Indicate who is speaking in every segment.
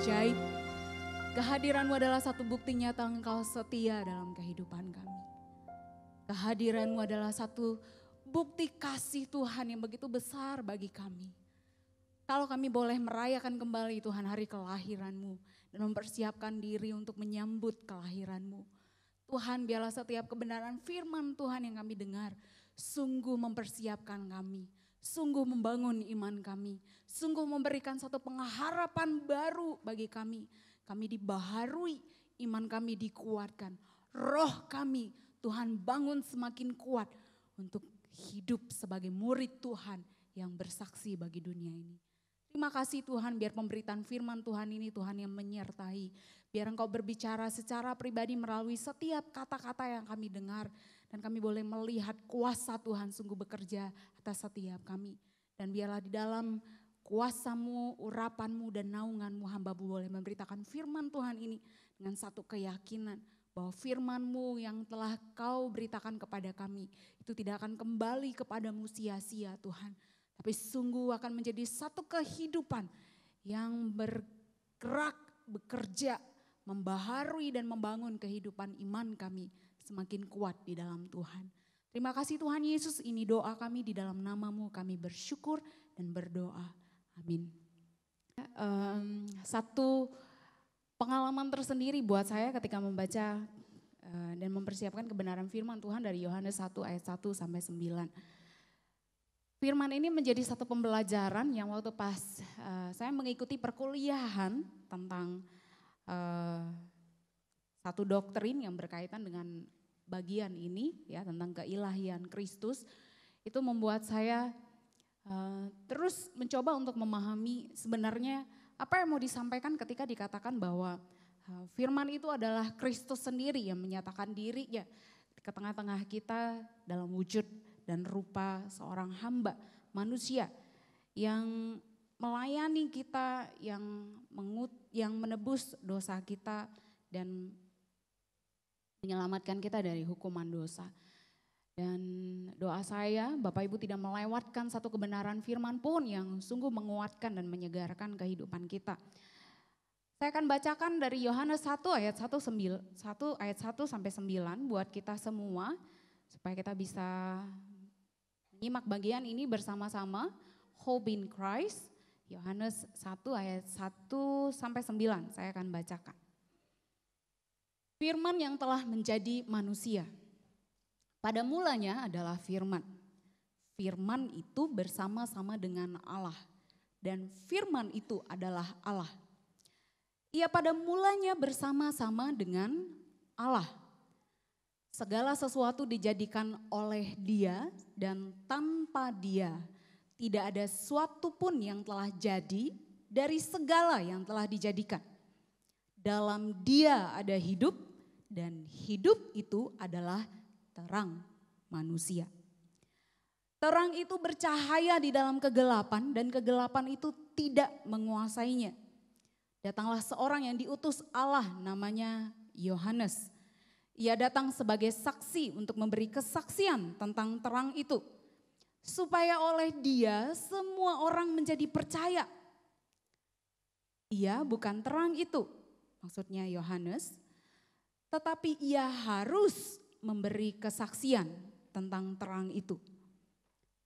Speaker 1: ajaib. Kehadiran-Mu adalah satu bukti nyata Engkau setia dalam kehidupan kami. Kehadiran-Mu adalah satu bukti kasih Tuhan yang begitu besar bagi kami. Kalau kami boleh merayakan kembali Tuhan hari kelahiran-Mu dan mempersiapkan diri untuk menyambut kelahiran-Mu. Tuhan, biarlah setiap kebenaran firman Tuhan yang kami dengar sungguh mempersiapkan kami, sungguh membangun iman kami, sungguh memberikan satu pengharapan baru bagi kami. Kami dibaharui, iman kami dikuatkan, roh kami Tuhan bangun semakin kuat untuk hidup sebagai murid Tuhan yang bersaksi bagi dunia ini. Terima kasih Tuhan, biar pemberitaan firman Tuhan ini Tuhan yang menyertai. Biar Engkau berbicara secara pribadi melalui setiap kata-kata yang kami dengar. Dan kami boleh melihat kuasa Tuhan sungguh bekerja atas setiap kami. Dan biarlah di dalam kuasa-Mu, urapan-Mu dan naungan-Mu hamba-Mu boleh memberitakan firman Tuhan ini dengan satu keyakinan. Bahwa firman-Mu yang telah Kau beritakan kepada kami itu tidak akan kembali kepadamu sia-sia Tuhan. Tapi sungguh akan menjadi satu kehidupan yang bergerak, bekerja, membaharui dan membangun kehidupan iman kami semakin kuat di dalam Tuhan. Terima kasih Tuhan Yesus, ini doa kami di dalam nama-Mu kami bersyukur dan berdoa. Amin. Satu pengalaman tersendiri buat saya ketika membaca dan mempersiapkan kebenaran firman Tuhan dari Yohanes 1 ayat 1 sampai 9. Firman ini menjadi satu pembelajaran yang waktu pas saya mengikuti perkuliahan tentang satu doktrin yang berkaitan dengan bagian ini ya tentang keilahian Kristus. Itu membuat saya terus mencoba untuk memahami sebenarnya apa yang mau disampaikan ketika dikatakan bahwa firman itu adalah Kristus sendiri yang menyatakan dirinya ke tengah-tengah kita dalam wujud dan rupa seorang hamba manusia yang melayani kita, yang menebus dosa kita dan menyelamatkan kita dari hukuman dosa. Dan doa saya Bapak Ibu tidak melewatkan satu kebenaran firman pun yang sungguh menguatkan dan menyegarkan kehidupan kita. Saya akan bacakan dari Yohanes 1 ayat 1 sampai 9 buat kita semua supaya kita bisa menyimak bagian ini bersama-sama. Hope in Christ, Yohanes 1 ayat 1 sampai 9 saya akan bacakan. Firman yang telah menjadi manusia. Pada mulanya adalah firman. Firman itu bersama-sama dengan Allah. Dan firman itu adalah Allah. Ia pada mulanya bersama-sama dengan Allah. Segala sesuatu dijadikan oleh Dia dan tanpa Dia tidak ada sesuatu pun yang telah jadi dari segala yang telah dijadikan. Dalam Dia ada hidup dan hidup itu adalah terang manusia. Terang itu bercahaya di dalam kegelapan dan kegelapan itu tidak menguasainya. Datanglah seorang yang diutus Allah namanya Yohanes. Ia datang sebagai saksi untuk memberi kesaksian tentang terang itu. Supaya oleh dia semua orang menjadi percaya. Ia bukan terang itu, maksudnya Yohanes. Tetapi ia harus memberi kesaksian tentang terang itu.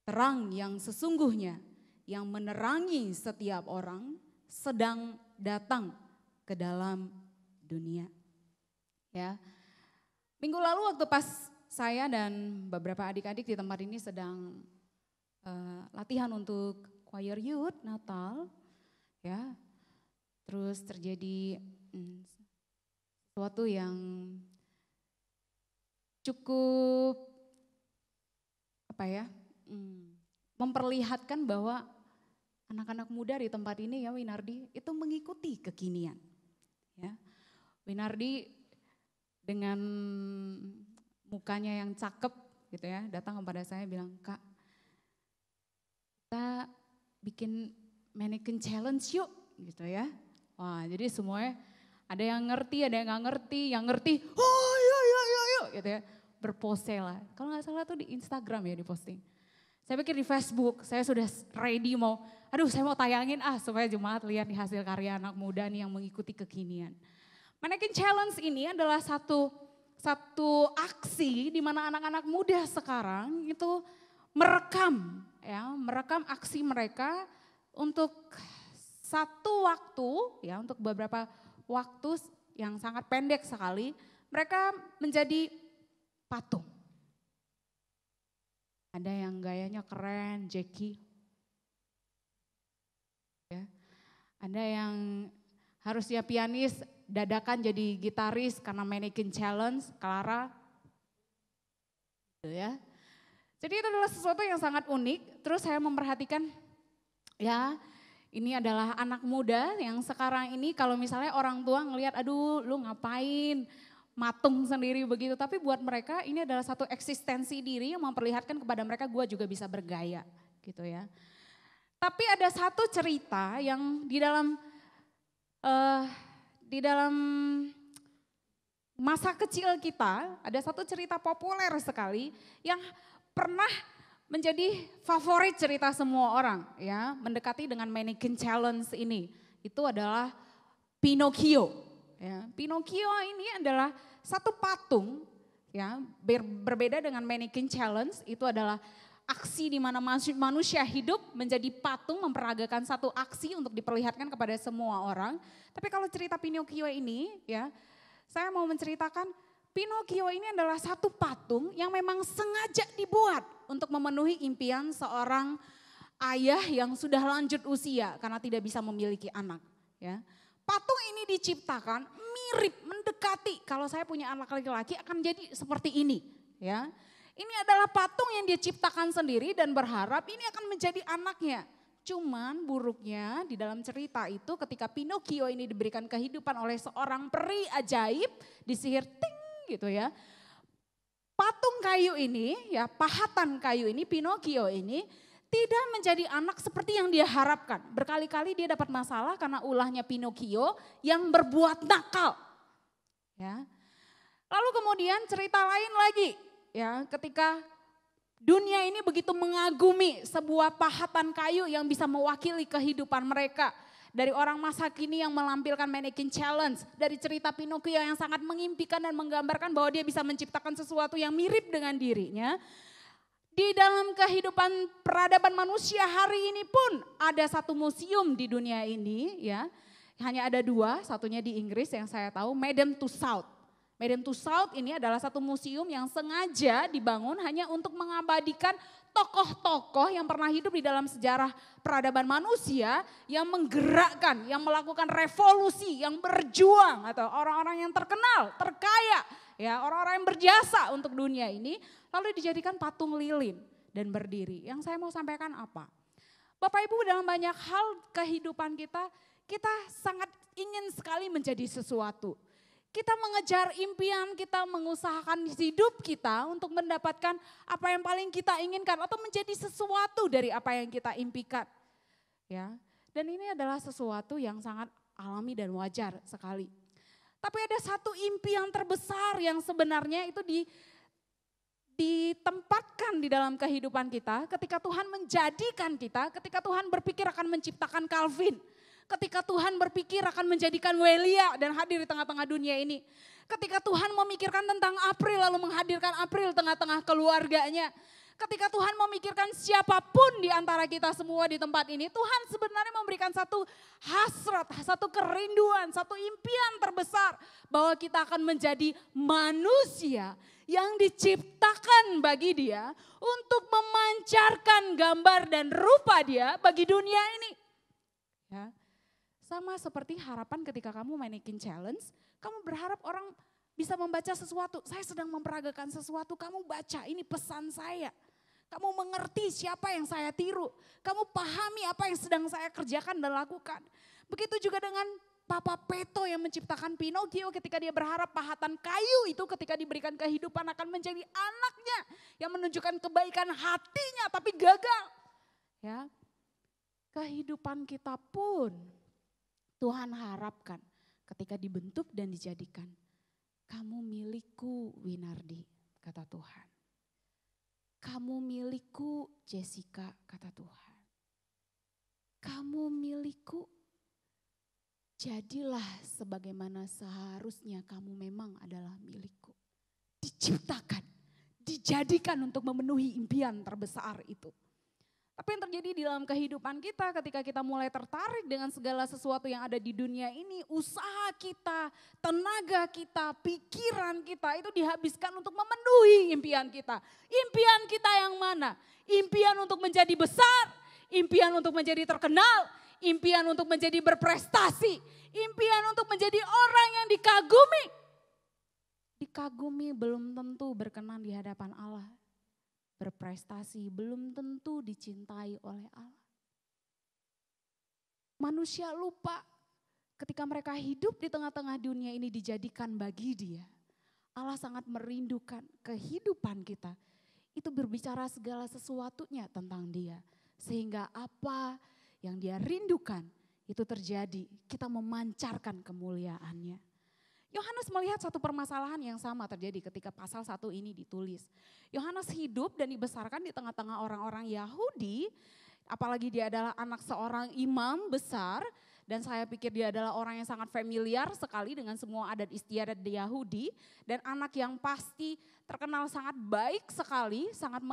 Speaker 1: Terang yang sesungguhnya yang menerangi setiap orang sedang datang ke dalam dunia. Ya. Minggu lalu waktu pas saya dan beberapa adik-adik di tempat ini sedang latihan untuk choir youth Natal, ya, terus terjadi sesuatu yang cukup memperlihatkan bahwa anak-anak muda di tempat ini ya Winardi itu mengikuti kekinian. Ya, Winardi dengan mukanya yang cakep gitu ya datang kepada saya bilang, Kak, kita bikin mannequin challenge yuk gitu ya. Wah, jadi semuanya ada yang ngerti, ada yang gak ngerti, yang ngerti, oh yuk gitu ya, berpose lah. Kalau gak salah tuh di Instagram ya diposting. Saya pikir di Facebook, saya sudah ready saya mau tayangin supaya jemaat lihat di hasil karya anak muda nih yang mengikuti kekinian. Mannequin Challenge ini adalah satu aksi di mana anak-anak muda sekarang itu merekam aksi mereka untuk satu waktu, untuk beberapa waktu yang sangat pendek sekali, mereka menjadi patung. Ada yang gayanya keren, Jackie. Ya. Ada yang harusnya pianis, dadakan jadi gitaris karena Mannequin Challenge, Clara. Gitu ya. Jadi itu adalah sesuatu yang sangat unik. Terus saya memperhatikan, ini adalah anak muda yang sekarang ini kalau misalnya orang tua ngelihat, aduh lu ngapain matung sendiri begitu. Tapi buat mereka ini adalah satu eksistensi diri yang memperlihatkan kepada mereka gue juga bisa bergaya gitu ya. Tapi ada satu cerita yang di dalam masa kecil kita, ada satu cerita populer sekali yang pernah menjadi favorit cerita semua orang ya, mendekati dengan Mannequin Challenge ini. Itu adalah Pinocchio. Ya, Pinocchio ini adalah satu patung ya, berbeda dengan Mannequin Challenge. Itu adalah aksi di mana manusia hidup menjadi patung, memperagakan satu aksi untuk diperlihatkan kepada semua orang. Tapi kalau cerita Pinocchio ini ya, saya mau menceritakan Pinocchio ini adalah satu patung yang memang sengaja dibuat untuk memenuhi impian seorang ayah yang sudah lanjut usia karena tidak bisa memiliki anak ya. Patung ini diciptakan mirip, mendekati, kalau saya punya anak laki-laki akan jadi seperti ini ya. Ini adalah patung yang dia ciptakan sendiri dan berharap ini akan menjadi anaknya. Cuman buruknya di dalam cerita itu ketika Pinocchio ini diberikan kehidupan oleh seorang peri ajaib, disihir ting gitu ya. Patung kayu ini ya, pahatan kayu ini, Pinocchio ini tidak menjadi anak seperti yang dia harapkan. Berkali-kali dia dapat masalah karena ulahnya Pinocchio yang berbuat nakal. Ya. Lalu kemudian cerita lain lagi ya, ketika dunia ini begitu mengagumi sebuah pahatan kayu yang bisa mewakili kehidupan mereka. Dari orang masa kini yang melampilkan Mannequin Challenge, dari cerita Pinocchio yang sangat mengimpikan dan menggambarkan bahwa dia bisa menciptakan sesuatu yang mirip dengan dirinya. Di dalam kehidupan peradaban manusia hari ini pun ada satu museum di dunia ini ya. Hanya ada dua, satunya di Inggris yang saya tahu, Madame Tussauds. Madame Tussauds ini adalah satu museum yang sengaja dibangun hanya untuk mengabadikan tokoh-tokoh yang pernah hidup di dalam sejarah peradaban manusia yang menggerakkan, yang melakukan revolusi, yang berjuang atau orang-orang yang terkenal, terkaya, ya orang-orang yang berjasa untuk dunia ini, lalu dijadikan patung lilin dan berdiri. Yang saya mau sampaikan apa? Bapak Ibu, dalam banyak hal kehidupan kita sangat ingin sekali menjadi sesuatu. Kita mengejar impian, kita mengusahakan hidup kita untuk mendapatkan apa yang paling kita inginkan atau menjadi sesuatu dari apa yang kita impikan. Ya. Dan ini adalah sesuatu yang sangat alami dan wajar sekali. Tapi ada satu impian terbesar yang sebenarnya itu ditempatkan di dalam kehidupan kita ketika Tuhan menjadikan kita, ketika Tuhan berpikir akan menciptakan Calvin. Ketika Tuhan berpikir akan menjadikan Welia dan hadir di tengah-tengah dunia ini. Ketika Tuhan memikirkan tentang April lalu menghadirkan April tengah-tengah keluarganya. Ketika Tuhan memikirkan siapapun di antara kita semua di tempat ini. Tuhan sebenarnya memberikan satu hasrat, satu kerinduan, satu impian terbesar. Bahwa kita akan menjadi manusia yang diciptakan bagi dia. Untuk memancarkan gambar dan rupa dia bagi dunia ini. Ya. Sama seperti harapan ketika kamu Mannequin Challenge, kamu berharap orang bisa membaca sesuatu. Saya sedang memperagakan sesuatu, kamu baca, ini pesan saya. Kamu mengerti siapa yang saya tiru. Kamu pahami apa yang sedang saya kerjakan dan lakukan. Begitu juga dengan Papa Peto yang menciptakan Pinocchio ketika dia berharap pahatan kayu itu ketika diberikan kehidupan akan menjadi anaknya. Yang menunjukkan kebaikan hatinya tapi gagal. Ya, kehidupan kita pun Tuhan harapkan ketika dibentuk dan dijadikan. Kamu milikku Winardi, kata Tuhan. Kamu milikku Jessica, kata Tuhan. Kamu milikku. Jadilah sebagaimana seharusnya kamu memang adalah milikku. Diciptakan, dijadikan untuk memenuhi impian terbesar itu. Tapi yang terjadi di dalam kehidupan kita ketika kita mulai tertarik dengan segala sesuatu yang ada di dunia ini, usaha kita, tenaga kita, pikiran kita itu dihabiskan untuk memenuhi impian kita. Impian kita yang mana? Impian untuk menjadi besar, impian untuk menjadi terkenal, impian untuk menjadi berprestasi, impian untuk menjadi orang yang dikagumi. Dikagumi belum tentu berkenan di hadapan Allah. Berprestasi belum tentu dicintai oleh Allah. Manusia lupa ketika mereka hidup di tengah-tengah dunia ini dijadikan bagi dia. Allah sangat merindukan kehidupan kita. Itu berbicara segala sesuatunya tentang dia. Sehingga apa yang dia rindukan itu terjadi. Kita memancarkan kemuliaannya. Yohanes melihat satu permasalahan yang sama terjadi ketika pasal 1 ini ditulis. Yohanes hidup dan dibesarkan di tengah-tengah orang-orang Yahudi, apalagi dia adalah anak seorang imam besar, dan saya pikir dia adalah orang yang sangat familiar sekali dengan semua adat istiadat di Yahudi, dan anak yang pasti terkenal sangat baik sekali, sangat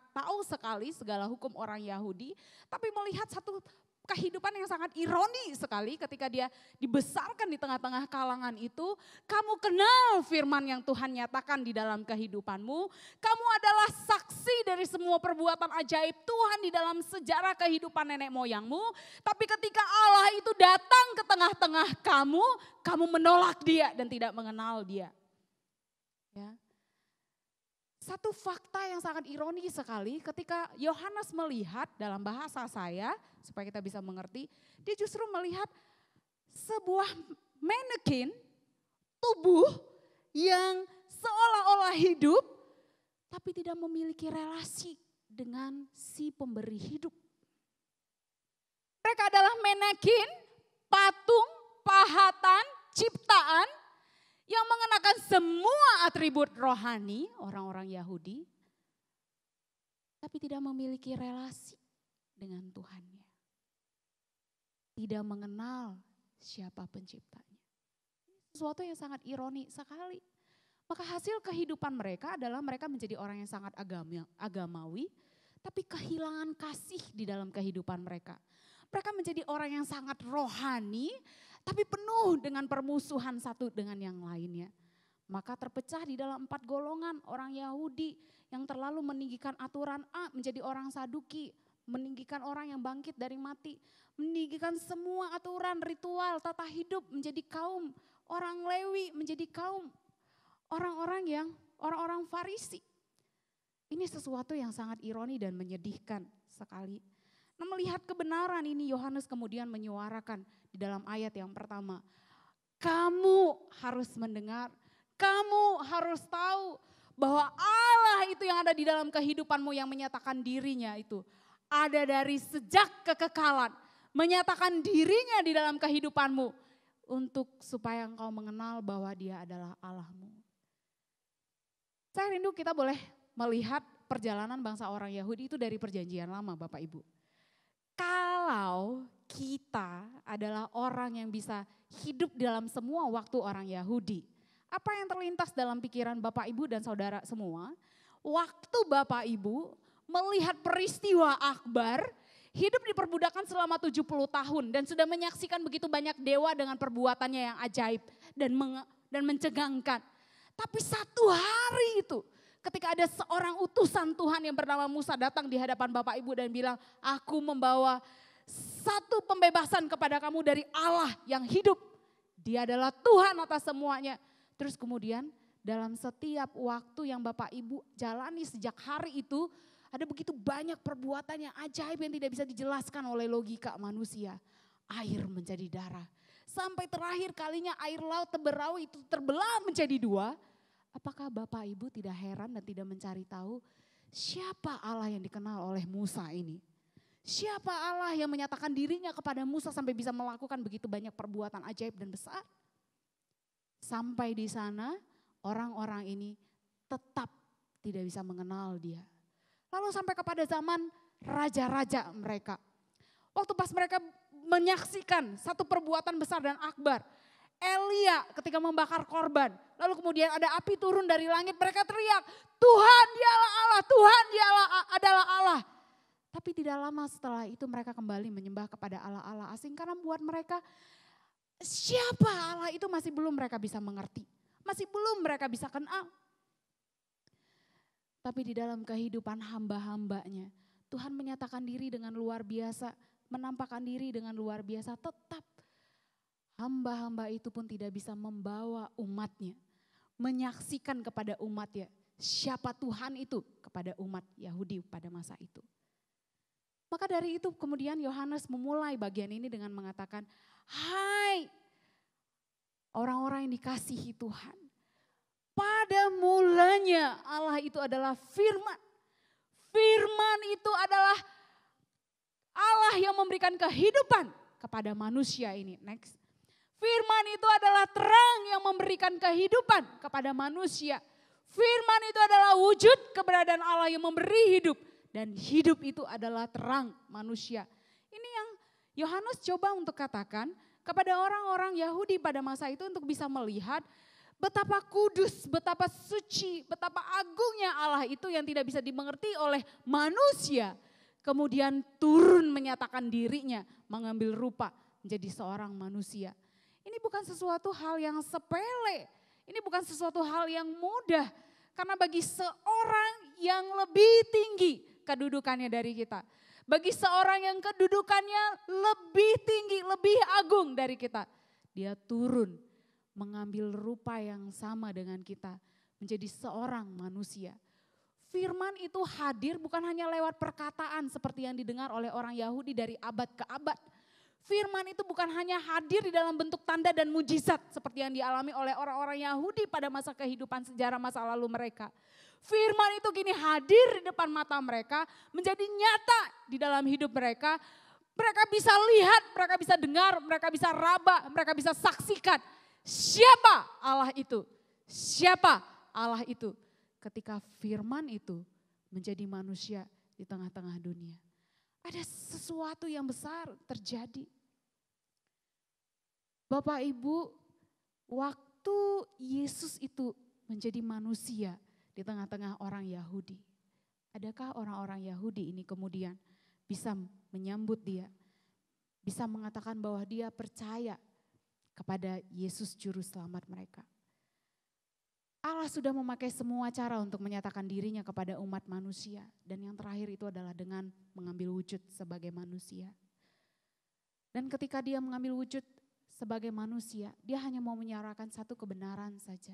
Speaker 1: tahu sekali segala hukum orang Yahudi, tapi melihat satu kehidupan yang sangat ironi sekali ketika dia dibesarkan di tengah-tengah kalangan itu. Kamu kenal firman yang Tuhan nyatakan di dalam kehidupanmu. Kamu adalah saksi dari semua perbuatan ajaib Tuhan di dalam sejarah kehidupan nenek moyangmu. Tapi ketika Allah itu datang ke tengah-tengah kamu, kamu menolak dia dan tidak mengenal dia. Ya. Satu fakta yang sangat ironis sekali ketika Yohanes melihat dalam bahasa saya, supaya kita bisa mengerti, dia justru melihat sebuah manekin tubuh yang seolah-olah hidup tapi tidak memiliki relasi dengan si pemberi hidup. Mereka adalah manekin, patung, pahatan, ciptaan yang mengenakan semua atribut rohani orang-orang Yahudi, tapi tidak memiliki relasi dengan Tuhannya. Tidak mengenal siapa penciptanya. Sesuatu yang sangat ironi sekali. Maka hasil kehidupan mereka adalah mereka menjadi orang yang sangat agamawi, tapi kehilangan kasih di dalam kehidupan mereka. Mereka menjadi orang yang sangat rohani, tapi penuh dengan permusuhan satu dengan yang lainnya. Maka terpecah di dalam 4 golongan orang Yahudi yang terlalu meninggikan aturan A menjadi orang Saduki, meninggikan orang yang bangkit dari mati, meninggikan semua aturan ritual tata hidup menjadi kaum orang Lewi, menjadi kaum orang-orang Farisi. Ini sesuatu yang sangat ironi dan menyedihkan sekali. Nah, melihat kebenaran ini Yohanes kemudian menyuarakan di dalam ayat yang pertama. Kamu harus mendengar, kamu harus tahu bahwa Allah itu yang ada di dalam kehidupanmu yang menyatakan dirinya itu. Ada dari sejak kekekalan, menyatakan dirinya di dalam kehidupanmu. Untuk supaya engkau mengenal bahwa dia adalah Allahmu. Saya rindu kita boleh melihat perjalanan bangsa orang Yahudi itu dari perjanjian lama Bapak Ibu. Kalau kita adalah orang yang bisa hidup dalam semua waktu orang Yahudi. Apa yang terlintas dalam pikiran Bapak Ibu dan saudara semua? Waktu Bapak Ibu melihat peristiwa akbar, hidup di perbudakan selama 70 tahun dan sudah menyaksikan begitu banyak dewa dengan perbuatannya yang ajaib dan mencegangkan. Tapi satu hari itu ketika ada seorang utusan Tuhan yang bernama Musa datang di hadapan Bapak Ibu dan bilang, aku membawa satu pembebasan kepada kamu dari Allah yang hidup. Dia adalah Tuhan atas semuanya. Terus kemudian dalam setiap waktu yang Bapak Ibu jalani sejak hari itu, ada begitu banyak perbuatan yang ajaib yang tidak bisa dijelaskan oleh logika manusia. Air menjadi darah. Sampai terakhir kalinya air laut Teberau itu terbelah menjadi 2. Apakah Bapak Ibu tidak heran dan tidak mencari tahu siapa Allah yang dikenal oleh Musa ini? Siapa Allah yang menyatakan dirinya kepada Musa sampai bisa melakukan begitu banyak perbuatan ajaib dan besar? Sampai di sana orang-orang ini tetap tidak bisa mengenal dia. Lalu sampai kepada zaman raja-raja mereka. Waktu pas mereka menyaksikan satu perbuatan besar dan akbar. Elia ketika membakar korban. Lalu kemudian ada api turun dari langit. Mereka teriak, Tuhan dialah Allah, Tuhan dialah adalah Allah. Tapi tidak lama setelah itu mereka kembali menyembah kepada Allah-Allah asing. Karena buat mereka siapa Allah itu masih belum mereka bisa mengerti. Masih belum mereka bisa kenal. Tapi di dalam kehidupan hamba-hambanya, Tuhan menyatakan diri dengan luar biasa, menampakkan diri dengan luar biasa, tetap hamba-hamba itu pun tidak bisa membawa umatnya, menyaksikan kepada umatnya siapa Tuhan itu kepada umat Yahudi pada masa itu. Maka dari itu kemudian Yohanes memulai bagian ini dengan mengatakan, hai orang-orang yang dikasihi Tuhan. Pada mulanya Allah itu adalah firman. Firman itu adalah Allah yang memberikan kehidupan kepada manusia ini. Next. Firman itu adalah terang yang memberikan kehidupan kepada manusia. Firman itu adalah wujud keberadaan Allah yang memberi hidup. Dan hidup itu adalah terang manusia. Ini yang Yohanes coba untuk katakan kepada orang-orang Yahudi pada masa itu untuk bisa melihat betapa kudus, betapa suci, betapa agungnya Allah itu yang tidak bisa dimengerti oleh manusia. Kemudian turun menyatakan dirinya, mengambil rupa menjadi seorang manusia. Ini bukan sesuatu hal yang sepele, ini bukan sesuatu hal yang mudah. Karena bagi seorang yang lebih tinggi kedudukannya dari kita. Bagi seorang yang kedudukannya lebih tinggi, lebih agung dari kita. Dia turun mengambil rupa yang sama dengan kita, menjadi seorang manusia. Firman itu hadir bukan hanya lewat perkataan seperti yang didengar oleh orang Yahudi dari abad ke abad. Firman itu bukan hanya hadir di dalam bentuk tanda dan mujizat seperti yang dialami oleh orang-orang Yahudi pada masa kehidupan sejarah masa lalu mereka. Firman itu kini hadir di depan mata mereka, menjadi nyata di dalam hidup mereka. Mereka bisa lihat, mereka bisa dengar, mereka bisa raba, mereka bisa saksikan. Siapa Allah itu? Siapa Allah itu? Ketika firman itu menjadi manusia di tengah-tengah dunia. Ada sesuatu yang besar terjadi. Bapak Ibu, waktu Yesus itu menjadi manusia di tengah-tengah orang Yahudi. Adakah orang-orang Yahudi ini kemudian bisa menyambut dia? Bisa mengatakan bahwa dia percaya kepada Yesus Juru Selamat mereka. Allah sudah memakai semua cara untuk menyatakan dirinya kepada umat manusia. Dan yang terakhir itu adalah dengan mengambil wujud sebagai manusia. Dan ketika dia mengambil wujud sebagai manusia, dia hanya mau menyuarakan satu kebenaran saja.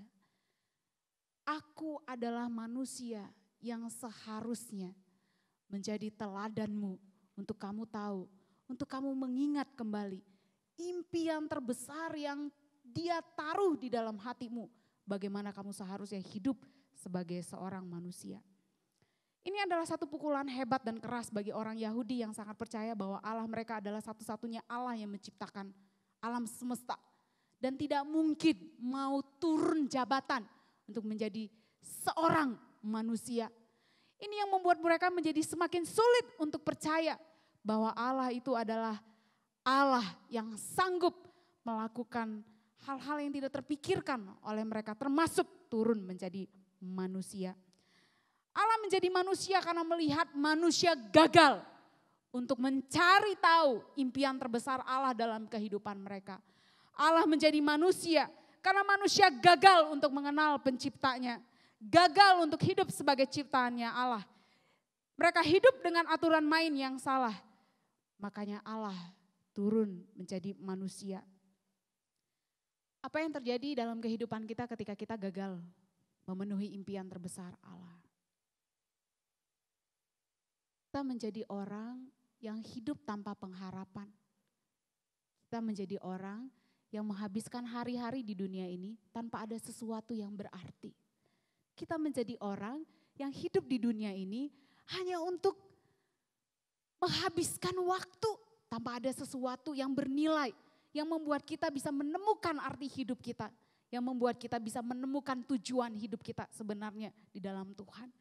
Speaker 1: Aku adalah manusia yang seharusnya menjadi teladanmu untuk kamu tahu, untuk kamu mengingat kembali impian terbesar yang dia taruh di dalam hatimu. Bagaimana kamu seharusnya hidup sebagai seorang manusia. Ini adalah satu pukulan hebat dan keras bagi orang Yahudi yang sangat percaya bahwa Allah mereka adalah satu-satunya Allah yang menciptakan alam semesta. Dan tidak mungkin mau turun jabatan untuk menjadi seorang manusia. Ini yang membuat mereka menjadi semakin sulit untuk percaya bahwa Allah itu adalah Allah yang sanggup melakukan hal-hal yang tidak terpikirkan oleh mereka, termasuk turun menjadi manusia. Allah menjadi manusia karena melihat manusia gagal untuk mencari tahu impian terbesar Allah dalam kehidupan mereka. Allah menjadi manusia karena manusia gagal untuk mengenal penciptanya, gagal untuk hidup sebagai ciptaannya Allah. Mereka hidup dengan aturan main yang salah, makanya Allah turun menjadi manusia. Apa yang terjadi dalam kehidupan kita ketika kita gagal memenuhi impian terbesar Allah? Kita menjadi orang yang hidup tanpa pengharapan. Kita menjadi orang yang menghabiskan hari-hari di dunia ini tanpa ada sesuatu yang berarti. Kita menjadi orang yang hidup di dunia ini hanya untuk menghabiskan waktu tanpa ada sesuatu yang bernilai, yang membuat kita bisa menemukan arti hidup kita, yang membuat kita bisa menemukan tujuan hidup kita sebenarnya di dalam Tuhan.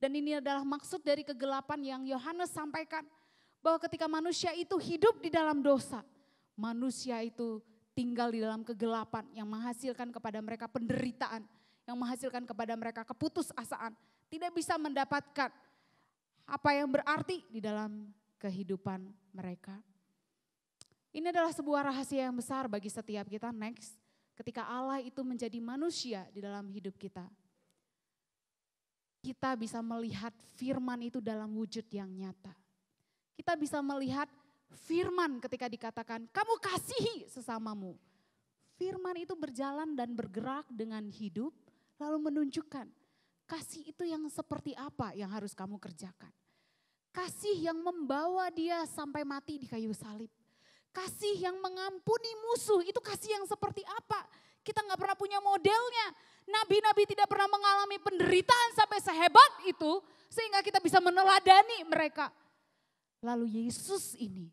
Speaker 1: Dan ini adalah maksud dari kegelapan yang Yohanes sampaikan. Bahwa ketika manusia itu hidup di dalam dosa, manusia itu tinggal di dalam kegelapan yang menghasilkan kepada mereka penderitaan, yang menghasilkan kepada mereka keputusasaan, tidak bisa mendapatkan apa yang berarti di dalam kehidupan mereka. Ini adalah sebuah rahasia yang besar bagi setiap kita. Next, ketika Allah itu menjadi manusia di dalam hidup kita, kita bisa melihat firman itu dalam wujud yang nyata. Kita bisa melihat firman ketika dikatakan, kamu kasihi sesamamu. Firman itu berjalan dan bergerak dengan hidup, lalu menunjukkan kasih itu yang seperti apa yang harus kamu kerjakan. Kasih yang membawa dia sampai mati di kayu salib. Kasih yang mengampuni musuh, itu kasih yang seperti apa? Kita gak pernah punya modelnya. Nabi-nabi tidak pernah mengalami penderitaan sampai sehebat itu, sehingga kita bisa meneladani mereka. Lalu Yesus ini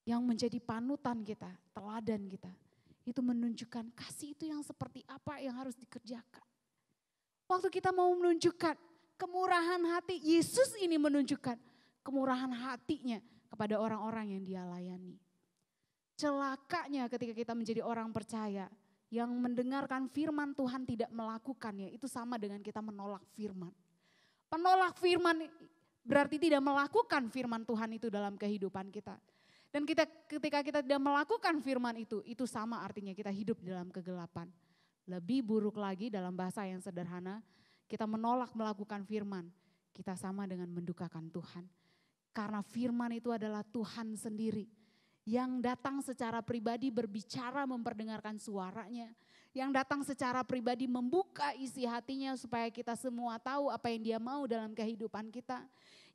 Speaker 1: yang menjadi panutan kita, teladan kita, itu menunjukkan kasih itu yang seperti apa yang harus dikerjakan. Waktu kita mau menunjukkan kemurahan hati, Yesus ini menunjukkan kemurahan hatinya kepada orang-orang yang dia layani. Celakanya ketika kita menjadi orang percaya yang mendengarkan firman Tuhan tidak melakukannya, itu sama dengan kita menolak firman. Penolak firman berarti tidak melakukan firman Tuhan itu dalam kehidupan kita. Dan ketika kita tidak melakukan firman itu sama artinya kita hidup dalam kegelapan. Lebih buruk lagi dalam bahasa yang sederhana, kita menolak melakukan firman, kita sama dengan mendukakan Tuhan. Karena firman itu adalah Tuhan sendiri yang datang secara pribadi berbicara memperdengarkan suaranya. Yang datang secara pribadi membuka isi hatinya supaya kita semua tahu apa yang dia mau dalam kehidupan kita.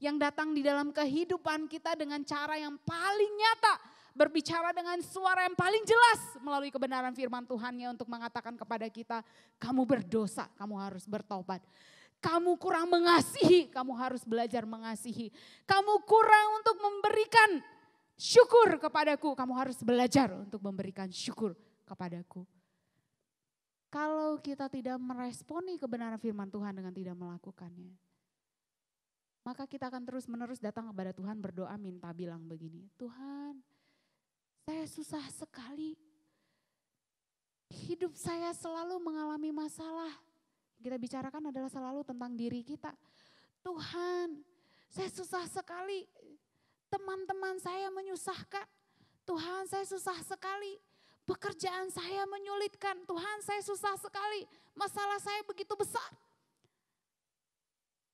Speaker 1: Yang datang di dalam kehidupan kita dengan cara yang paling nyata. Berbicara dengan suara yang paling jelas melalui kebenaran firman Tuhannya untuk mengatakan kepada kita, kamu berdosa, kamu harus bertobat. Kamu kurang mengasihi, kamu harus belajar mengasihi. Kamu kurang untuk memberikan syukur kepadaku, kamu harus belajar untuk memberikan syukur kepadaku. Kalau kita tidak meresponi kebenaran firman Tuhan dengan tidak melakukannya, maka kita akan terus menerus datang kepada Tuhan berdoa minta bilang begini, Tuhan saya susah sekali, hidup saya selalu mengalami masalah. Kita bicarakan adalah selalu tentang diri kita. Tuhan, saya susah sekali. Teman-teman saya menyusahkan. Tuhan, saya susah sekali. Pekerjaan saya menyulitkan. Tuhan, saya susah sekali. Masalah saya begitu besar.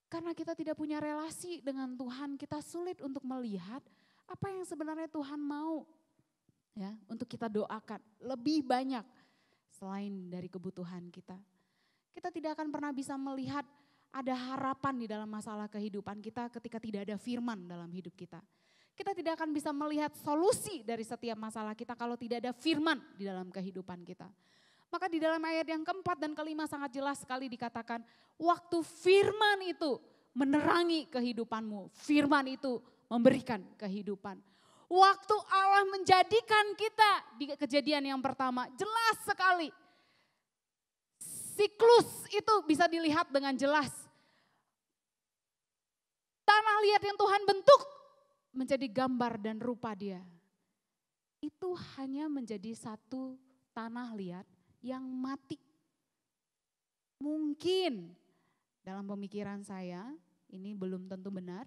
Speaker 1: Karena kita tidak punya relasi dengan Tuhan, kita sulit untuk melihat apa yang sebenarnya Tuhan mau. Ya, untuk kita doakan lebih banyak selain dari kebutuhan kita. Kita tidak akan pernah bisa melihat ada harapan di dalam masalah kehidupan kita ketika tidak ada firman dalam hidup kita. Kita tidak akan bisa melihat solusi dari setiap masalah kita kalau tidak ada firman di dalam kehidupan kita. Maka di dalam ayat yang keempat dan kelima sangat jelas sekali dikatakan, waktu firman itu menerangi kehidupanmu, firman itu memberikan kehidupan. Waktu Allah menjadikan kita di kejadian yang pertama, jelas sekali. Siklus itu bisa dilihat dengan jelas. Tanah liat yang Tuhan bentuk menjadi gambar dan rupa dia. Itu hanya menjadi satu tanah liat yang mati. Mungkin dalam pemikiran saya, ini belum tentu benar.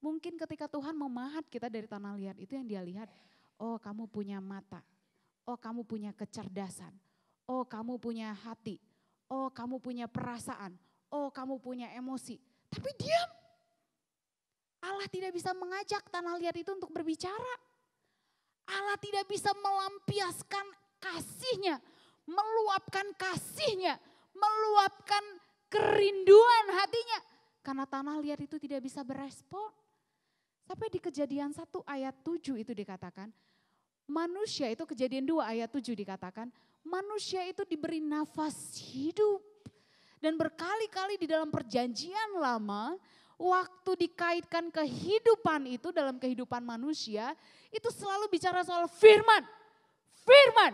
Speaker 1: Mungkin ketika Tuhan memahat kita dari tanah liat itu yang dia lihat, oh kamu punya mata, oh kamu punya kecerdasan, oh kamu punya hati, oh kamu punya perasaan, oh kamu punya emosi. Tapi diam. Allah tidak bisa mengajak tanah liat itu untuk berbicara. Allah tidak bisa melampiaskan kasihnya, meluapkan kasihnya, meluapkan kerinduan hatinya. Karena tanah liat itu tidak bisa berespon. Sampai di Kejadian 1 ayat 7 itu dikatakan, manusia itu Kejadian 2 ayat 7 dikatakan, manusia itu diberi nafas hidup. Dan berkali-kali di dalam perjanjian lama, waktu dikaitkan kehidupan itu dalam kehidupan manusia, itu selalu bicara soal firman, firman,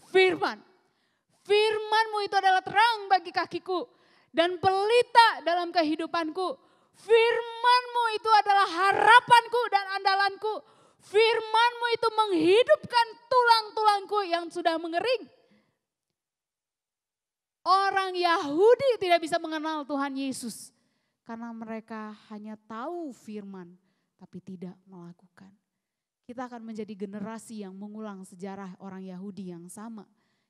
Speaker 1: firman. Firman-Mu itu adalah terang bagi kakiku dan pelita dalam kehidupanku. Firman-Mu itu adalah harapanku dan andalanku. Firman-Mu itu menghidupkan tulang-tulangku yang sudah mengering. Orang Yahudi tidak bisa mengenal Tuhan Yesus karena mereka hanya tahu firman tapi tidak melakukan. Kita akan menjadi generasi yang mengulang sejarah orang Yahudi yang sama.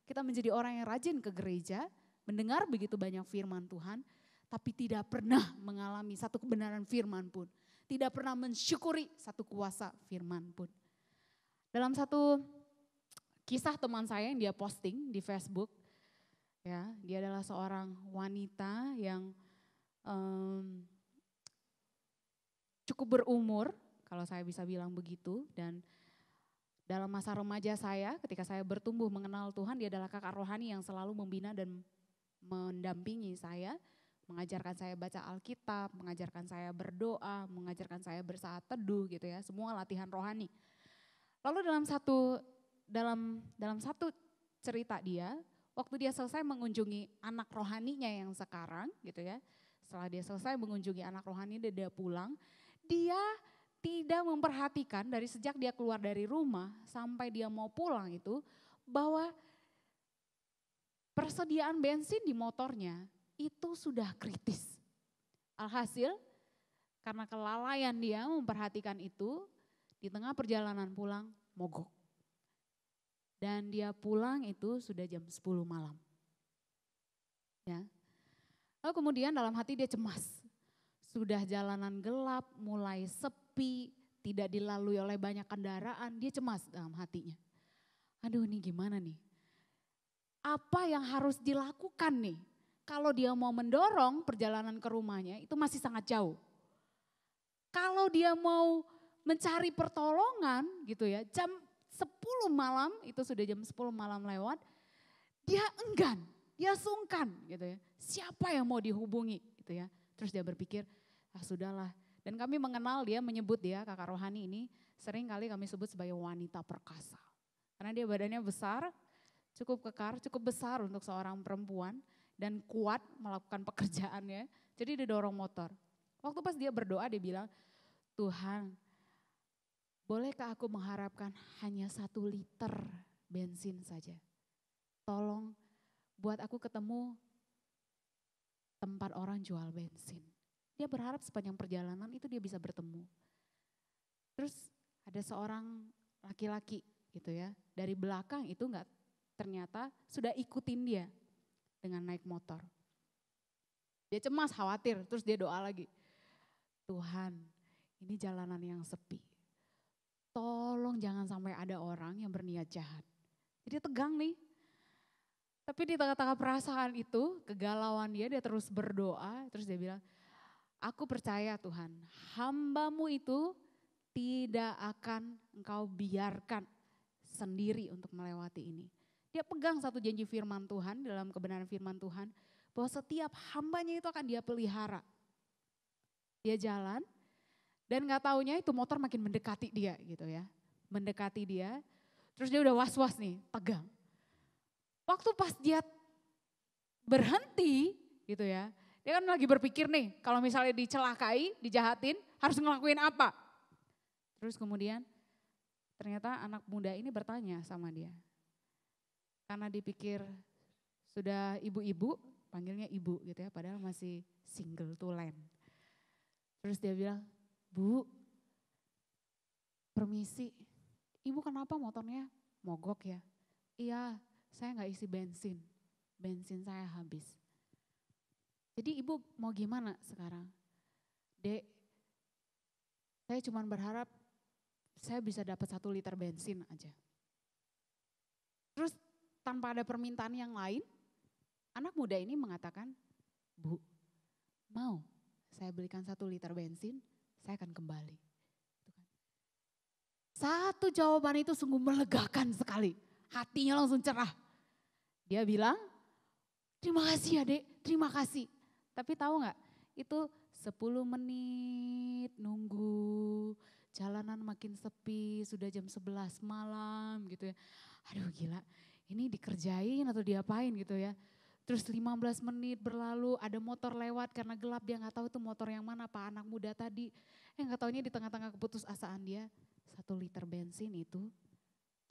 Speaker 1: Kita menjadi orang yang rajin ke gereja, mendengar begitu banyak firman Tuhan, tapi tidak pernah mengalami satu kebenaran firman pun. Tidak pernah mensyukuri satu kuasa firman pun. Dalam satu kisah teman saya yang dia posting di Facebook, ya, dia adalah seorang wanita yang cukup berumur, kalau saya bisa bilang begitu, dan dalam masa remaja saya, ketika saya bertumbuh mengenal Tuhan, dia adalah kakak rohani yang selalu membina dan mendampingi saya, mengajarkan saya baca Alkitab, mengajarkan saya berdoa, mengajarkan saya bersaat teduh gitu ya, semua latihan rohani. Lalu dalam satu cerita dia, waktu dia selesai mengunjungi anak rohaninya yang sekarang gitu ya, setelah dia selesai mengunjungi anak rohani dia pulang, dia tidak memperhatikan dari sejak dia keluar dari rumah sampai dia mau pulang itu bahwa persediaan bensin di motornya itu sudah kritis. Alhasil karena kelalaian dia memperhatikan itu, di tengah perjalanan pulang mogok. Dan dia pulang itu sudah jam 10 malam. Ya. Lalu kemudian dalam hati dia cemas. Sudah jalanan gelap, mulai sepi, tidak dilalui oleh banyak kendaraan, dia cemas dalam hatinya. Aduh ini gimana nih? Apa yang harus dilakukan nih? Kalau dia mau mendorong perjalanan ke rumahnya itu masih sangat jauh. Kalau dia mau mencari pertolongan gitu ya, jam 10 malam, itu sudah jam 10 malam lewat, dia enggan, dia sungkan gitu ya. Siapa yang mau dihubungi gitu ya. Terus dia berpikir, sudahlah. Dan kami mengenal dia, menyebut dia, kakak rohani ini, sering kali kami sebut sebagai wanita perkasa. Karena dia badannya besar, cukup kekar, cukup besar untuk seorang perempuan, dan kuat melakukan pekerjaannya. Jadi dia dorong motor. Waktu pas dia berdoa dia bilang, Tuhan, bolehkah aku mengharapkan hanya 1 liter bensin saja? Tolong buat aku ketemu tempat orang jual bensin. Dia berharap sepanjang perjalanan itu dia bisa bertemu. Terus ada seorang laki-laki gitu ya, dari belakang itu enggak, ternyata sudah ikutin dia dengan naik motor. Dia cemas, khawatir, terus dia doa lagi. Tuhan, ini jalanan yang sepi. Tolong jangan sampai ada orang yang berniat jahat. Jadi tegang nih. Tapi di tengah-tengah perasaan itu, kegalauan dia terus berdoa, terus dia bilang, aku percaya Tuhan, hamba-Mu itu tidak akan Engkau biarkan sendiri untuk melewati ini. Dia pegang satu janji firman Tuhan, dalam kebenaran firman Tuhan, bahwa setiap hambanya itu akan dia pelihara. Dia jalan, dan gak taunya itu motor makin mendekati dia gitu ya. Mendekati dia, terus dia udah was-was nih, tegang. Waktu pas dia berhenti gitu ya, dia kan lagi berpikir nih, kalau misalnya dicelakai, dijahatin, harus ngelakuin apa? Terus kemudian ternyata anak muda ini bertanya sama dia. Karena dipikir sudah ibu-ibu, panggilnya ibu gitu ya, padahal masih single tulen. Terus dia bilang, Bu, permisi, ibu kenapa motornya mogok ya? Iya, saya gak isi bensin, bensin saya habis. Jadi ibu mau gimana sekarang? Dek, saya cuma berharap saya bisa dapat 1 liter bensin aja. Terus tanpa ada permintaan yang lain, anak muda ini mengatakan, Bu, mau saya belikan 1 liter bensin, saya akan kembali. Satu jawaban itu sungguh melegakan sekali, hatinya langsung cerah. Dia bilang, terima kasih ya Dek, terima kasih. Tapi tahu gak, itu 10 menit nunggu, jalanan makin sepi, sudah jam 11 malam gitu ya. Aduh gila, ini dikerjain atau diapain gitu ya. Terus 15 menit berlalu, ada motor lewat karena gelap, dia gak tahu itu motor yang mana, Pak anak muda tadi. Gak taunya di tengah-tengah keputusasaan dia, 1 liter bensin itu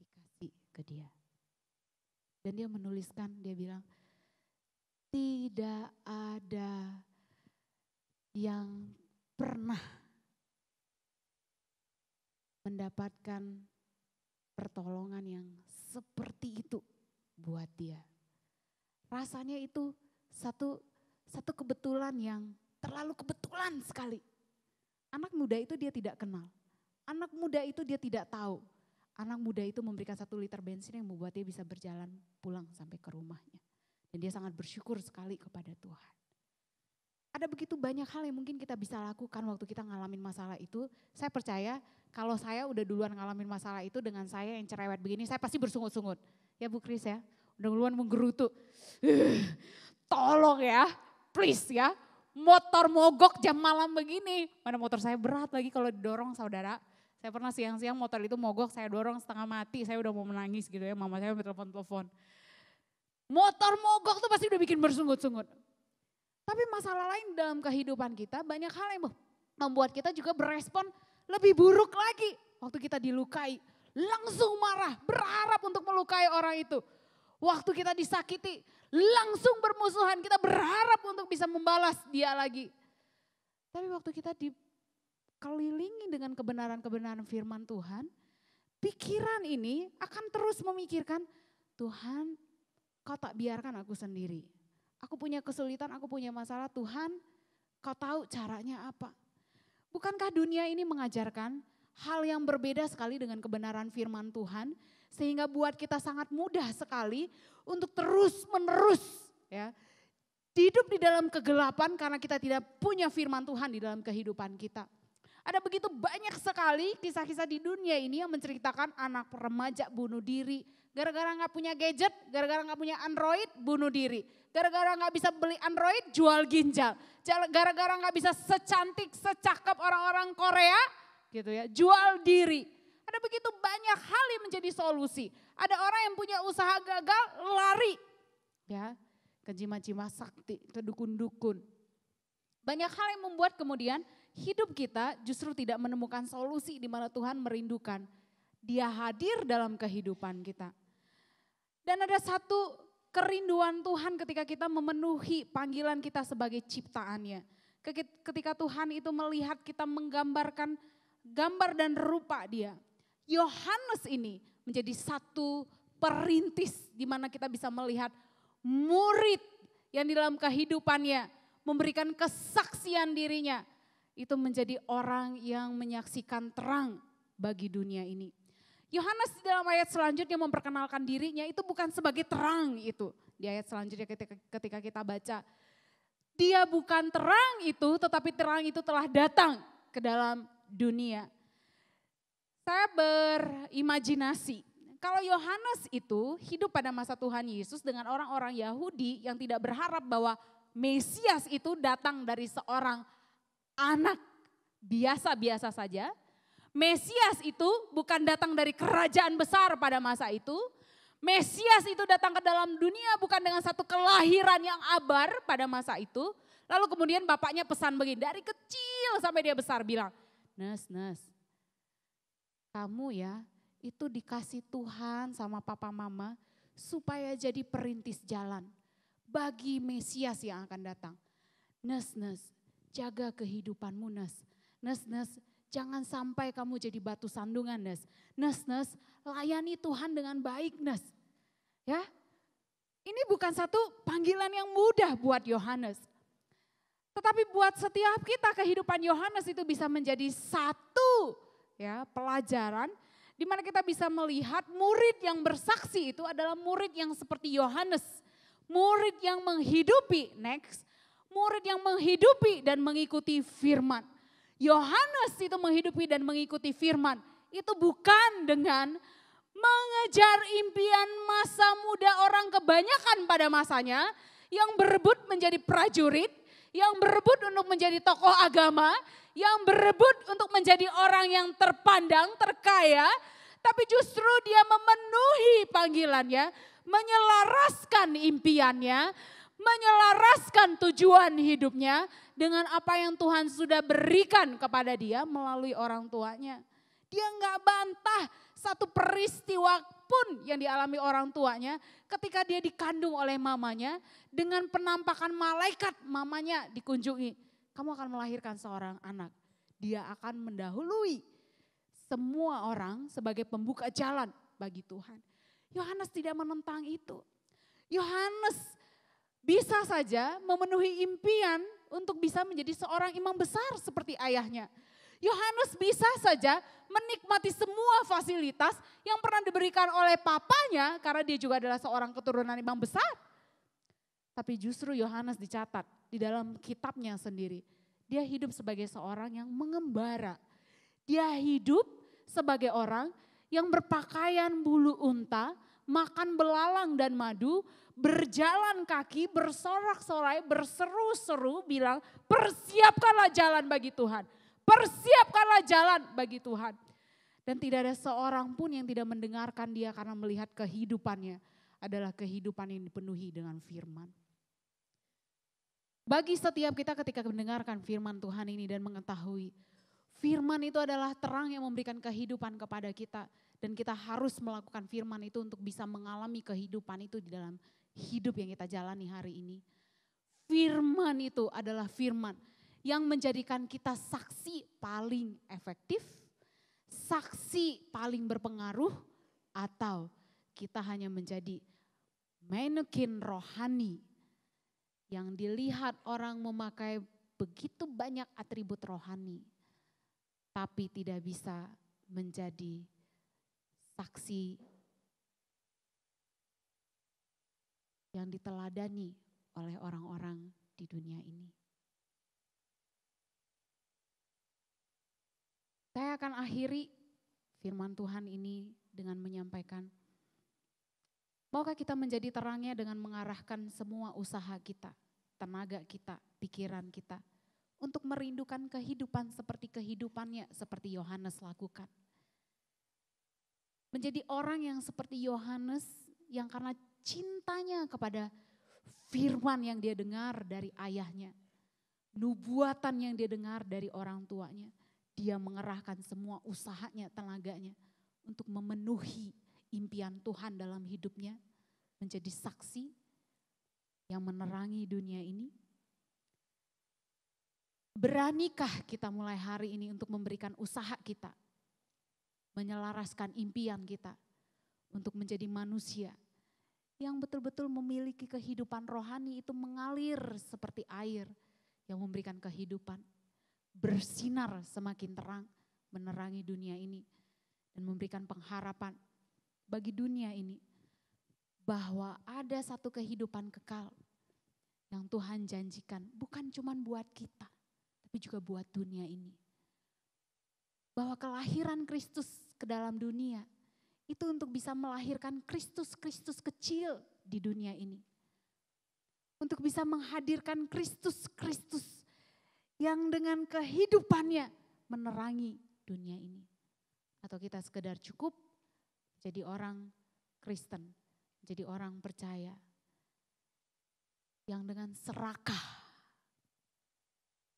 Speaker 1: dikasih ke dia. Dan dia menuliskan, dia bilang, tidak ada yang pernah mendapatkan pertolongan yang seperti itu buat dia. Rasanya itu satu kebetulan yang terlalu kebetulan sekali. Anak muda itu dia tidak kenal. Anak muda itu dia tidak tahu. Anak muda itu memberikan 1 liter bensin yang membuat dia bisa berjalan pulang sampai ke rumahnya. Dan dia sangat bersyukur sekali kepada Tuhan. Ada begitu banyak hal yang mungkin kita bisa lakukan waktu kita ngalamin masalah itu. Saya percaya kalau saya udah duluan ngalamin masalah itu dengan saya yang cerewet begini, saya pasti bersungut-sungut. Ya Bu Kris ya, udah duluan menggerutu. Tolong ya, please ya. Motor mogok jam malam begini. Mana motor saya berat lagi kalau didorong saudara. Saya pernah siang-siang motor itu mogok, saya dorong setengah mati. Saya udah mau menangis gitu ya, mama saya telepon-telepon. Motor mogok tuh pasti udah bikin bersungut-sungut. Tapi masalah lain dalam kehidupan kita, banyak hal yang membuat kita juga berespon lebih buruk lagi. Waktu kita dilukai, langsung marah, berharap untuk melukai orang itu. Waktu kita disakiti, langsung bermusuhan, kita berharap untuk bisa membalas dia lagi. Tapi waktu kita dikelilingi dengan kebenaran-kebenaran firman Tuhan, pikiran ini akan terus memikirkan, Tuhan, Kau tak biarkan aku sendiri. Aku punya kesulitan, aku punya masalah, Tuhan Kau tahu caranya apa. Bukankah dunia ini mengajarkan hal yang berbeda sekali dengan kebenaran firman Tuhan, sehingga buat kita sangat mudah sekali untuk terus menerus ya, hidup di dalam kegelapan karena kita tidak punya firman Tuhan di dalam kehidupan kita. Ada begitu banyak sekali kisah-kisah di dunia ini yang menceritakan anak remaja bunuh diri. Gara-gara gak punya gadget, gara-gara gak punya Android, bunuh diri. Gara-gara gak bisa beli Android, jual ginjal. Gara-gara gak bisa secantik, secakep orang-orang Korea, gitu ya, jual diri. Ada begitu banyak hal yang menjadi solusi. Ada orang yang punya usaha gagal, lari. Ya, ke jima-jima sakti, ke dukun-dukun. Banyak hal yang membuat kemudian hidup kita justru tidak menemukan solusi di mana Tuhan merindukan. Dia hadir dalam kehidupan kita. Dan ada satu kerinduan Tuhan ketika kita memenuhi panggilan kita sebagai ciptaannya. Ketika Tuhan itu melihat kita menggambarkan gambar dan rupa dia. Yohanes ini menjadi satu perintis di mana kita bisa melihat murid yang di dalam kehidupannya memberikan kesaksian dirinya. Itu menjadi orang yang menyaksikan terang bagi dunia ini. Yohanes dalam ayat selanjutnya memperkenalkan dirinya itu bukan sebagai terang itu. Di ayat selanjutnya ketika kita baca. Dia bukan terang itu tetapi terang itu telah datang ke dalam dunia. Saya berimajinasi kalau Yohanes itu hidup pada masa Tuhan Yesus dengan orang-orang Yahudi yang tidak berharap bahwa Mesias itu datang dari seorang anak biasa-biasa saja. Mesias itu bukan datang dari kerajaan besar pada masa itu. Mesias itu datang ke dalam dunia bukan dengan satu kelahiran yang abar pada masa itu. Lalu kemudian bapaknya pesan begini, dari kecil sampai dia besar bilang, Nes, kamu ya itu dikasih Tuhan sama papa mama supaya jadi perintis jalan bagi Mesias yang akan datang. Nes, jaga kehidupanmu Nes. Nes, jangan sampai kamu jadi batu sandungan Nes. Nes, layani Tuhan dengan baik Nes. Ya, ini bukan satu panggilan yang mudah buat Yohanes. Tetapi buat setiap kita kehidupan Yohanes itu bisa menjadi satu ya pelajaran. Di mana kita bisa melihat murid yang bersaksi itu adalah murid yang seperti Yohanes. Murid yang menghidupi, murid yang menghidupi dan mengikuti firman. Yohanes itu menghidupi dan mengikuti firman. Itu bukan dengan mengejar impian masa muda orang kebanyakan pada masanya. Yang berebut menjadi prajurit, yang berebut untuk menjadi tokoh agama, yang berebut untuk menjadi orang yang terpandang, terkaya. Tapi justru dia memenuhi panggilannya, menyelaraskan impiannya, menyelaraskan tujuan hidupnya dengan apa yang Tuhan sudah berikan kepada dia melalui orang tuanya. Dia nggak bantah satu peristiwa pun yang dialami orang tuanya ketika dia dikandung oleh mamanya dengan penampakan malaikat mamanya dikunjungi. Kamu akan melahirkan seorang anak. Dia akan mendahului semua orang sebagai pembuka jalan bagi Tuhan. Yohanes tidak menentang itu. Yohanes bisa saja memenuhi impian untuk bisa menjadi seorang imam besar seperti ayahnya. Yohanes bisa saja menikmati semua fasilitas yang pernah diberikan oleh papanya karena dia juga adalah seorang keturunan imam besar. Tapi justru Yohanes dicatat di dalam kitabnya sendiri. Dia hidup sebagai seorang yang mengembara. Dia hidup sebagai orang yang berpakaian bulu unta, makan belalang dan madu, berjalan kaki, bersorak-sorai, berseru-seru bilang persiapkanlah jalan bagi Tuhan. Persiapkanlah jalan bagi Tuhan. Dan tidak ada seorang pun yang tidak mendengarkan dia karena melihat kehidupannya adalah kehidupan yang dipenuhi dengan firman. Bagi setiap kita ketika mendengarkan firman Tuhan ini dan mengetahui firman itu adalah terang yang memberikan kehidupan kepada kita. Dan kita harus melakukan firman itu untuk bisa mengalami kehidupan itu di dalam hidup yang kita jalani hari ini. Firman itu adalah firman yang menjadikan kita saksi paling efektif, saksi paling berpengaruh, atau kita hanya menjadi manekin rohani yang dilihat orang memakai begitu banyak atribut rohani, tapi tidak bisa menjadi saksi yang diteladani oleh orang-orang di dunia ini. Saya akan akhiri firman Tuhan ini dengan menyampaikan, maukah kita menjadi terangnya dengan mengarahkan semua usaha kita, tenaga kita, pikiran kita, untuk merindukan kehidupan seperti kehidupannya, seperti Yohanes lakukan. Menjadi orang yang seperti Yohanes, yang karena cintanya kepada firman yang dia dengar dari ayahnya, nubuatan yang dia dengar dari orang tuanya, dia mengerahkan semua usahanya, tenaganya untuk memenuhi impian Tuhan dalam hidupnya, menjadi saksi yang menerangi dunia ini. Beranikah kita mulai hari ini untuk memberikan usaha kita, menyelaraskan impian kita untuk menjadi manusia yang betul-betul memiliki kehidupan rohani itu mengalir seperti air yang memberikan kehidupan, bersinar semakin terang, menerangi dunia ini dan memberikan pengharapan bagi dunia ini bahwa ada satu kehidupan kekal yang Tuhan janjikan bukan cuma buat kita, tapi juga buat dunia ini. Bahwa kelahiran Kristus ke dalam dunia itu untuk bisa melahirkan Kristus-Kristus kecil di dunia ini. Untuk bisa menghadirkan Kristus-Kristus yang dengan kehidupannya menerangi dunia ini. Atau kita sekedar cukup jadi orang Kristen, jadi orang percaya yang dengan serakah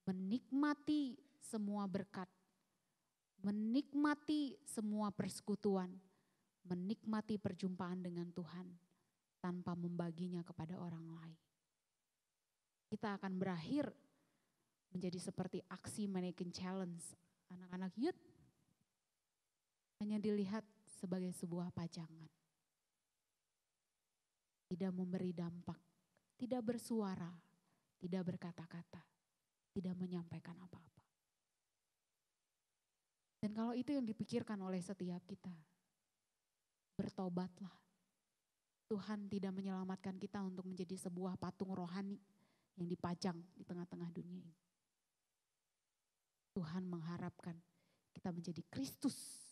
Speaker 1: menikmati semua berkat, menikmati semua persekutuan, menikmati perjumpaan dengan Tuhan tanpa membaginya kepada orang lain. Kita akan berakhir menjadi seperti aksi mannequin challenge anak-anak youth. Hanya dilihat sebagai sebuah pajangan. Tidak memberi dampak, tidak bersuara, tidak berkata-kata, tidak menyampaikan apa-apa. Dan kalau itu yang dipikirkan oleh setiap kita, bertobatlah. Tuhan tidak menyelamatkan kita untuk menjadi sebuah patung rohani yang dipajang di tengah-tengah dunia ini. Tuhan mengharapkan kita menjadi Kristus.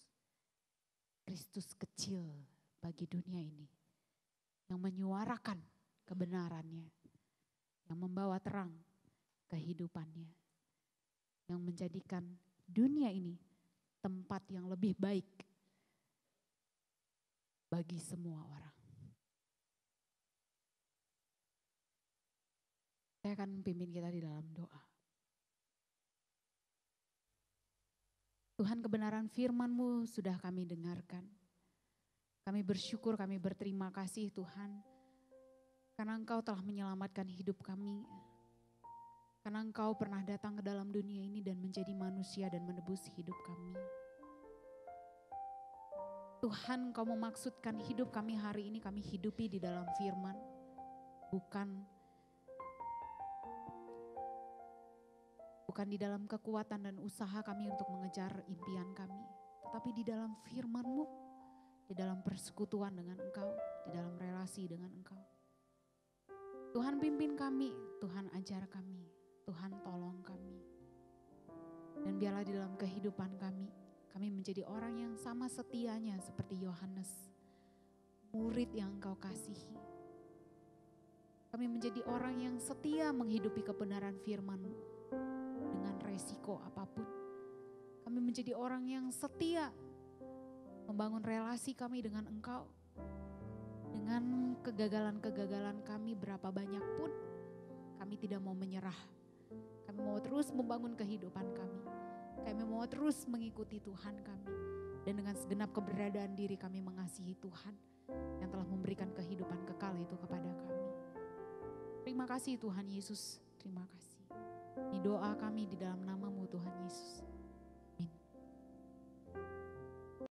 Speaker 1: Kristus kecil bagi dunia ini. Yang menyuarakan kebenarannya. Yang membawa terang kehidupannya. Yang menjadikan dunia ini tempat yang lebih baik bagi semua orang. Saya akan pimpin kita di dalam doa. Tuhan, kebenaran firman-Mu sudah kami dengarkan. Kami bersyukur, kami berterima kasih Tuhan. Karena Engkau telah menyelamatkan hidup kami. Karena Engkau pernah datang ke dalam dunia ini dan menjadi manusia dan menebus hidup kami. Tuhan, Engkau memaksudkan hidup kami hari ini kami hidupi di dalam firman. Bukan di dalam kekuatan dan usaha kami untuk mengejar impian kami. Tetapi di dalam firman-Mu, di dalam persekutuan dengan Engkau, di dalam relasi dengan Engkau. Tuhan pimpin kami, Tuhan ajar kami, Tuhan tolong kami. Dan biarlah di dalam kehidupan kami menjadi orang yang sama setianya seperti Yohanes, murid yang Engkau kasihi. Kami menjadi orang yang setia menghidupi kebenaran firman-Mu dengan resiko apapun. Kami menjadi orang yang setia membangun relasi kami dengan Engkau. Dengan kegagalan-kegagalan kami berapa banyak pun, kami tidak mau menyerah. Kami mau terus membangun kehidupan kami. Kami mau terus mengikuti Tuhan kami. Dan dengan segenap keberadaan diri kami mengasihi Tuhan yang telah memberikan kehidupan kekal itu kepada kami. Terima kasih Tuhan Yesus, terima kasih. Ini doa kami di dalam nama-Mu Tuhan Yesus.